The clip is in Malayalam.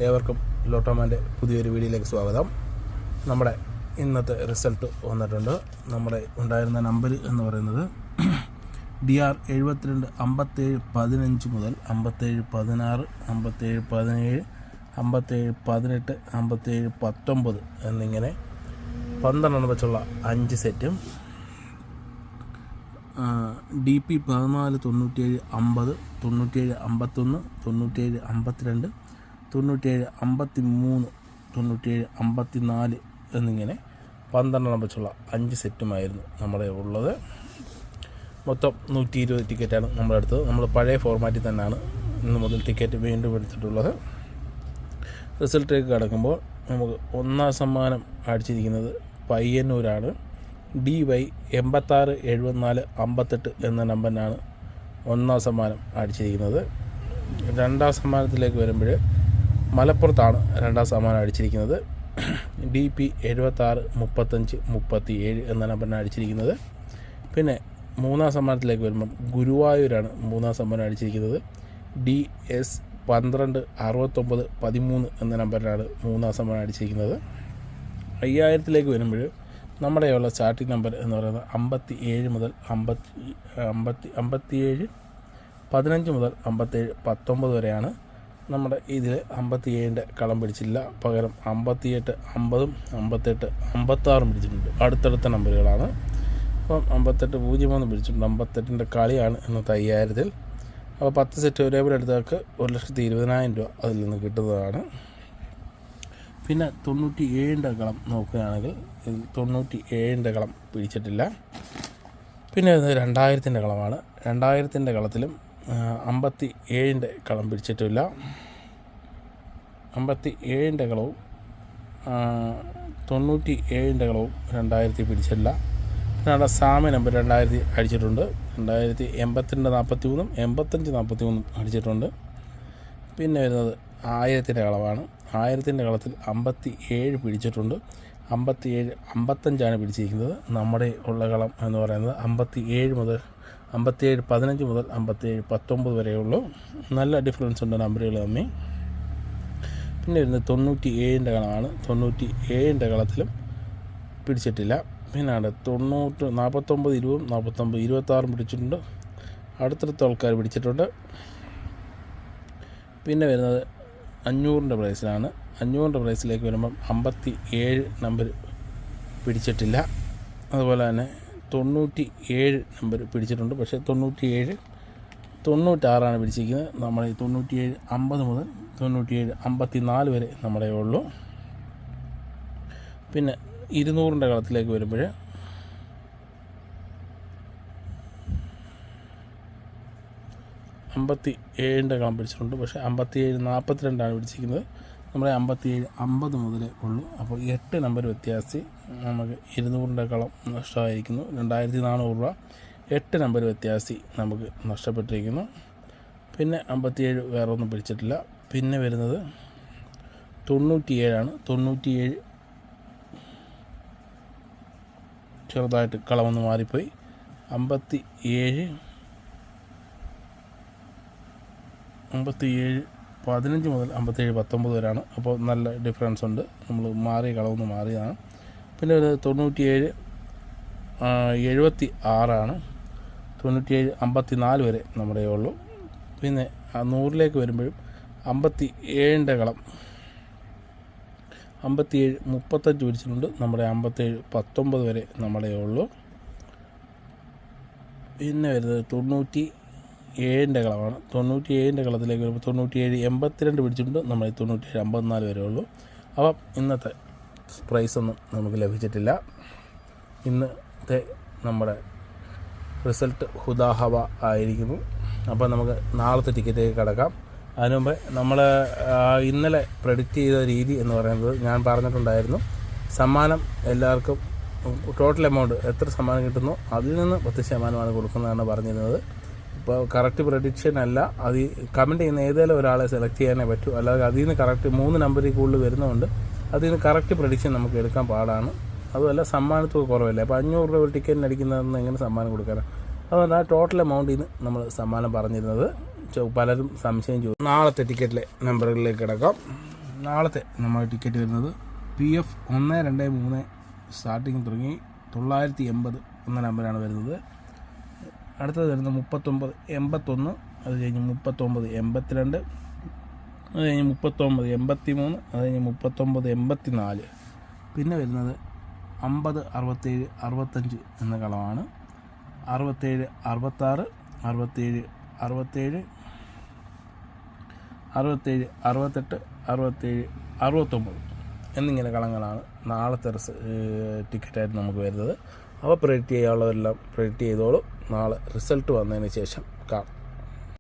ഏവർക്കും ലോട്ടോമാൻ്റെ പുതിയൊരു വീഡിയോയിലേക്ക് സ്വാഗതം. നമ്മുടെ ഇന്നത്തെ റിസൾട്ട് വന്നിട്ടുണ്ട്. നമ്മുടെ ഉണ്ടായിരുന്ന നമ്പർ എന്ന് പറയുന്നത് DR 72 57 15 മുതൽ 57 16 57 17 57 18 57 19 എന്നിങ്ങനെ 12 വെച്ചുള്ള 5 സെറ്റും DP 14 97 50 97 51 97 52 97 53 97 54 എന്നിങ്ങനെ 12 വെച്ചുള്ള 5 സെറ്റുമായിരുന്നു നമ്മുടെ ഉള്ളത്. മൊത്തം 120 ടിക്കറ്റാണ് നമ്മളെടുത്തത്. നമ്മൾ പഴയ ഫോർമാറ്റിൽ തന്നെയാണ് ഇന്ന് മുതൽ ടിക്കറ്റ് വീണ്ടും എടുത്തിട്ടുള്ളത്. റിസൾട്ടിലേക്ക് കടക്കുമ്പോൾ നമുക്ക് ഒന്നാം സമ്മാനം അടിച്ചിരിക്കുന്നത് പയ്യന്നൂരാണ്. DY 86 74 58 എന്ന നമ്പറിനാണ് ഒന്നാം സമ്മാനം അടിച്ചിരിക്കുന്നത്. രണ്ടാം സമ്മാനത്തിലേക്ക് വരുമ്പോൾ മലപ്പുറത്താണ് രണ്ടാം സമ്മാനം അടിച്ചിരിക്കുന്നത്. DP 76 35 37 എന്ന നമ്പറിനാണ് അടിച്ചിരിക്കുന്നത്. പിന്നെ മൂന്നാം സമ്മാനത്തിലേക്ക് വരുമ്പം ഗുരുവായൂരാണ് മൂന്നാം സമ്മാനം അടിച്ചിരിക്കുന്നത്. DS 12 69 13 എന്ന നമ്പറിനാണ് മൂന്നാം സമ്മാനം അടിച്ചിരിക്കുന്നത്. 5000ത്തിലേക്ക് വരുമ്പോൾ നമ്മുടെയുള്ള സ്റ്റാർട്ടിംഗ് നമ്പർ എന്ന് പറയുന്നത് 57 മുതൽ 57 15 മുതൽ 57 19 വരെയാണ്. നമ്മുടെ ഇതിൽ 57ൻ്റെ കളം പിടിച്ചില്ല, പകരം 58 50 58 56 പിടിച്ചിട്ടുണ്ട്. അടുത്തടുത്ത നമ്പറുകളാണ്. അപ്പം 58 03 പിടിച്ചിട്ടുണ്ട്. 58ൻ്റെ കളിയാണ് ഇന്നത്തെ 5000ത്തിൽ. അപ്പോൾ 10 സെറ്റ് ഒരേപോലെ എടുത്തവർക്ക് 1,20,000 രൂപ അതിൽ നിന്ന് കിട്ടുന്നതാണ്. പിന്നെ 97ൻ്റെ കളം നോക്കുകയാണെങ്കിൽ 97ൻ്റെ കളം പിടിച്ചിട്ടില്ല. പിന്നെ ഇത് 2000ത്തിൻ്റെ കളമാണ്. 2000ത്തിൻ്റെ കളത്തിലും 57ൻ്റെ കളം പിടിച്ചിട്ടില്ല. 57ൻ്റെ കളവും 97ൻ്റെ കളവും 2000 പിടിച്ചിട്ടില്ല. പിന്നെ അവിടെ സാമ്യ നമ്പർ 2000 അടിച്ചിട്ടുണ്ട്. 2082 43 85 43 അടിച്ചിട്ടുണ്ട്. പിന്നെ വരുന്നത് 1000ത്തിൻ്റെ കളമാണ്. 1000ത്തിൻ്റെ കളത്തിൽ 57 പിടിച്ചിട്ടുണ്ട്. 57 55 പിടിച്ചിരിക്കുന്നത്. നമ്മുടെ ഉള്ള കളം എന്ന് പറയുന്നത് 57 മുതൽ 57 15 മുതൽ 57 19 വരെയുള്ളൂ. നല്ല ഡിഫറൻസ് ഉണ്ട് നമ്പറുകൾ തമ്മിൽ. പിന്നെ വരുന്നത് 97ൻ്റെ കളമാണ്. 97ൻ്റെ കളത്തിലും പിടിച്ചിട്ടില്ല. പിന്നെ അവിടെ 90 49 20 49 26 പിടിച്ചിട്ടുണ്ട്. അടുത്തടുത്ത ആൾക്കാർ പിടിച്ചിട്ടുണ്ട്. പിന്നെ വരുന്നത് 500ൻ്റെ പ്രൈസിലാണ്. 500ൻ്റെ പ്രൈസിലേക്ക് വരുമ്പം 57 നമ്പർ പിടിച്ചിട്ടില്ല. അതുപോലെ തന്നെ 97 നമ്പർ പിടിച്ചിട്ടുണ്ട്. പക്ഷേ 97 96 പിടിച്ചിരിക്കുന്നത്. നമ്മുടെ 97 50 മുതൽ 97 54 വരെ നമ്മുടെ ഉള്ളൂ. പിന്നെ 200ൻ്റെ കളത്തിലേക്ക് വരുമ്പോൾ 57ൻ്റെ കളം പിടിച്ചിട്ടുണ്ട്. പക്ഷേ 57 42 പിടിച്ചിരിക്കുന്നത്. നമ്മുടെ 57 50 മുതലേ ഉള്ളൂ. അപ്പോൾ 8 നമ്പർ വ്യത്യാസി നമുക്ക് 200ൻ്റെ കളം നഷ്ടമായിരിക്കുന്നു. 2400 രൂപ 8 നമ്പർ വ്യത്യാസി നമുക്ക് നഷ്ടപ്പെട്ടിരിക്കുന്നു. പിന്നെ 57 വേറെ ഒന്നും പിടിച്ചിട്ടില്ല. പിന്നെ വരുന്നത് 97 97 ചെറുതായിട്ട് കളമൊന്ന് മാറിപ്പോയി. 57 15 മുതൽ 57 19 വരെയാണ്. അപ്പോൾ നല്ല ഡിഫറൻസ് ഉണ്ട്. നമ്മൾ മാറിയ കളമൊന്ന് മാറിയതാണ്. പിന്നെ ഒരു 97 76 97 54 വരെ നമ്മുടെ ഉള്ളൂ. പിന്നെ 100ലേക്ക് വരുമ്പോഴും 57ൻ്റെ കളം 57 35 പിടിച്ചിട്ടുണ്ട്. നമ്മുടെ 57 19 വരെ നമ്മുടെ ഉള്ളൂ. പിന്നെ വരുന്നത് 97ൻ്റെ കളമാണ്. 97ൻ്റെ കളത്തിലേക്ക് വരുമ്പോൾ 97 82 പിടിച്ചിട്ടുണ്ട്. നമ്മൾ 97 54 വരെ ഉള്ളൂ. അപ്പം ഇന്നത്തെ പ്രൈസൊന്നും നമുക്ക് ലഭിച്ചിട്ടില്ല. ഇന്നത്തെ നമ്മുടെ റിസൾട്ട് ഹുദാഹവ ആയിരിക്കുന്നു. അപ്പോൾ നമുക്ക് നാളത്തെ ടിക്കറ്റിലേക്ക് കിടക്കാം. അതിനു മുമ്പ് നമ്മൾ ഇന്നലെ പ്രെഡിക്റ്റ് ചെയ്ത രീതി എന്ന് പറയുന്നത് ഞാൻ പറഞ്ഞിട്ടുണ്ടായിരുന്നു. സമ്മാനം എല്ലാവർക്കും ടോട്ടൽ എമൗണ്ട് എത്ര സമ്മാനം കിട്ടുന്നു അതിൽ നിന്ന് 10% കൊടുക്കുന്നതാണ് പറഞ്ഞിരുന്നത്. ഇപ്പോൾ കറക്റ്റ് പ്രഡിക്ഷൻ അല്ല. അത് കമൻറ്റ് ചെയ്യുന്ന ഏതെങ്കിലും ഒരാളെ സെലക്ട് ചെയ്യാനേ പറ്റൂ. അല്ലാതെ അതിൽ നിന്ന് കറക്റ്റ് 3 നമ്പറിൽ കൂടുതൽ വരുന്നതുകൊണ്ട് അതിൽ നിന്ന് കറക്റ്റ് പ്രഡിക്ഷൻ നമുക്ക് എടുക്കാൻ പാടാണ്. അതുമല്ല സമ്മാനത്തുക കുറവല്ലേ. അപ്പോൾ 500 രൂപ ഒരു ടിക്കറ്റിന് അടിക്കുന്നതെന്ന് എങ്ങനെ സമ്മാനം കൊടുക്കാനാണ്? അതുകൊണ്ട് ആ ടോട്ടൽ എമൗണ്ടിൽ നിന്ന് നമ്മൾ സമ്മാനം പറഞ്ഞിരുന്നത്. പലരും സംശയം ചോദിച്ചു. നാളത്തെ ടിക്കറ്റിലെ നമ്പറുകളിലേക്ക് കിടക്കാം. നാളത്തെ നമ്മുടെ ടിക്കറ്റ് വരുന്നത് PF 123 സ്റ്റാർട്ടിങ് തുടങ്ങി 980 എന്ന നമ്പറാണ് വരുന്നത്. അടുത്തത് വരുന്നത് 3981, അത് കഴിഞ്ഞ് 3982, അത് കഴിഞ്ഞ് 3983, അത് കഴിഞ്ഞ് 3984. പിന്നെ വരുന്നത് 50 67 65 എന്ന കളമാണ്. 67 66, 67 67, 67 68, 67 69 എന്നിങ്ങനെ കളങ്ങളാണ് നാളത്തെ ടിക്കറ്റായിട്ട് നമുക്ക് വരുന്നത്. അപ്പോൾ പ്രെഡിക്റ്റ് ചെയ്യാനുള്ളതെല്ലാം പ്രെഡിക്റ്റ് ചെയ്തോളൂ. നാളെ റിസൾട്ട് വന്നതിന് ശേഷം കാണാം.